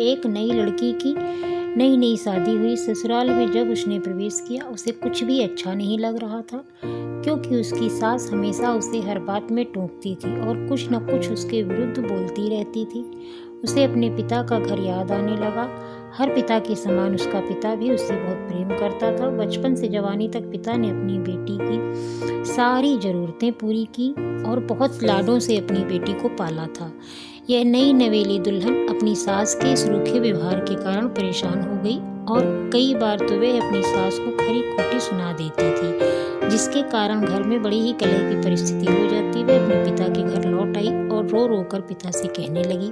एक नई लड़की की नई नई शादी हुई। ससुराल में जब उसने प्रवेश किया उसे कुछ भी अच्छा नहीं लग रहा था, क्योंकि उसकी सास हमेशा उसे हर बात में टोकती थी और कुछ न कुछ उसके विरुद्ध बोलती रहती थी। उसे अपने पिता का घर याद आने लगा। हर पिता के समान उसका पिता भी उससे बहुत प्रेम करता था। बचपन से जवानी तक पिता ने अपनी बेटी की सारी ज़रूरतें पूरी की और बहुत लाडों से अपनी बेटी को पाला था। यह नई नवेली दुल्हन अपनी सास के इस रूखे व्यवहार के कारण परेशान हो गई और कई बार तो वह अपनी सास को खरी खोटी सुना देती थी, जिसके कारण घर में बड़ी ही कलह की परिस्थिति हो जाती। वह अपने पिता के घर लौट आई और रो रो कर पिता से कहने लगी,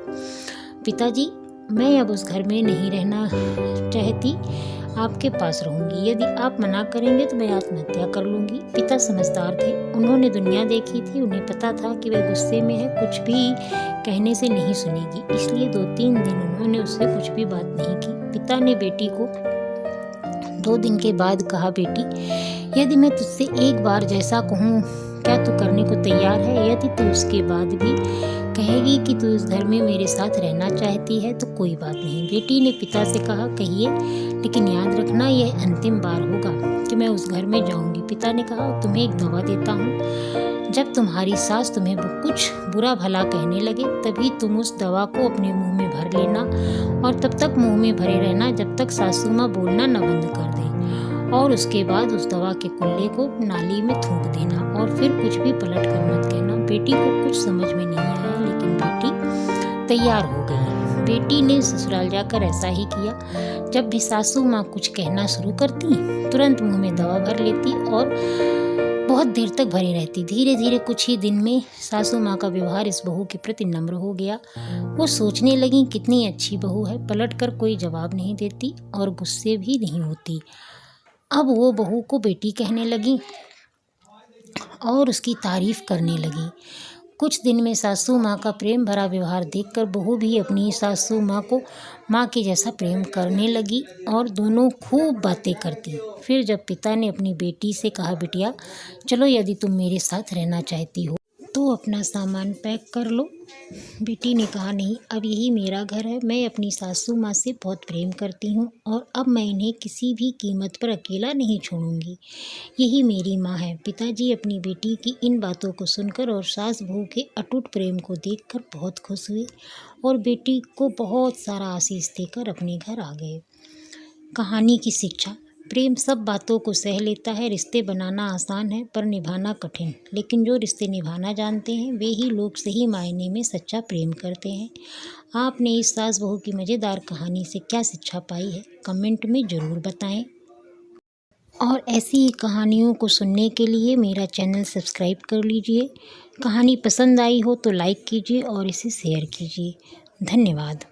पिताजी, मैं अब उस घर में नहीं रहना चाहती, आपके पास रहूंगी। यदि आप मना करेंगे तो मैं आत्महत्या कर लूंगी। पिता समझदार थे, उन्होंने दुनिया देखी थी, उन्हें पता था कि वह गुस्से में है, कुछ भी कहने से नहीं सुनेगी। इसलिए 2-3 दिन उन्होंने उससे कुछ भी बात नहीं की। पिता ने बेटी को 2 दिन के बाद कहा, बेटी, यदि मैं तुझसे एक बार जैसा कहूँ क्या तू करने को तैयार है? यदि तू उसके बाद भी कहेगी कि तू इस घर में मेरे साथ रहना चाहती है तो कोई बात नहीं। बेटी ने पिता से कहा, कहिए, लेकिन याद रखना यह अंतिम बार होगा कि मैं उस घर में जाऊंगी। पिता ने कहा, तुम्हें एक दवा देता हूँ, जब तुम्हारी सास तुम्हें कुछ बुरा भला कहने लगे तभी तुम उस दवा को अपने मुंह में भर लेना और तब तक मुंह में भरे रहना जब तक सासू माँ बोलना न बंद कर दे, और उसके बाद उस दवा के कुल्ले को नाली में थूक देना और फिर कुछ भी पलट कर मत कहना। बेटी को कुछ समझ में नहीं आया, लेकिन बेटी तैयार हो गई। बेटी ने ससुराल जाकर ऐसा ही किया। जब भी सासू माँ कुछ कहना शुरू करती तुरंत मुंह में दवा भर लेती और बहुत देर तक भरी रहती। धीरे धीरे कुछ ही दिन में सासू माँ का व्यवहार इस बहू के प्रति नम्र हो गया। वो सोचने लगी, कितनी अच्छी बहू है, पलट कर कोई जवाब नहीं देती और गुस्से भी नहीं होती। अब वो बहू को बेटी कहने लगी और उसकी तारीफ करने लगी। कुछ दिन में सासू माँ का प्रेम भरा व्यवहार देखकर बहू भी अपनी सासू माँ को माँ के जैसा प्रेम करने लगी और दोनों खूब बातें करती। फिर जब पिता ने अपनी बेटी से कहा, बिटिया, चलो, यदि तुम मेरे साथ रहना चाहती हो तो अपना सामान पैक कर लो। बेटी ने कहा, नहीं, अब यही मेरा घर है, मैं अपनी सासू माँ से बहुत प्रेम करती हूँ और अब मैं इन्हें किसी भी कीमत पर अकेला नहीं छोड़ूंगी, यही मेरी माँ है। पिताजी अपनी बेटी की इन बातों को सुनकर और सास बहू के अटूट प्रेम को देखकर बहुत खुश हुए और बेटी को बहुत सारा आशीष देकर अपने घर आ गए। कहानी की शिक्षा, प्रेम सब बातों को सह लेता है। रिश्ते बनाना आसान है पर निभाना कठिन, लेकिन जो रिश्ते निभाना जानते हैं वे ही लोग सही मायने में सच्चा प्रेम करते हैं। आपने इस सास बहू की मज़ेदार कहानी से क्या शिक्षा पाई है, कमेंट में ज़रूर बताएं। और ऐसी ही कहानियों को सुनने के लिए मेरा चैनल सब्सक्राइब कर लीजिए। कहानी पसंद आई हो तो लाइक कीजिए और इसे शेयर कीजिए। धन्यवाद।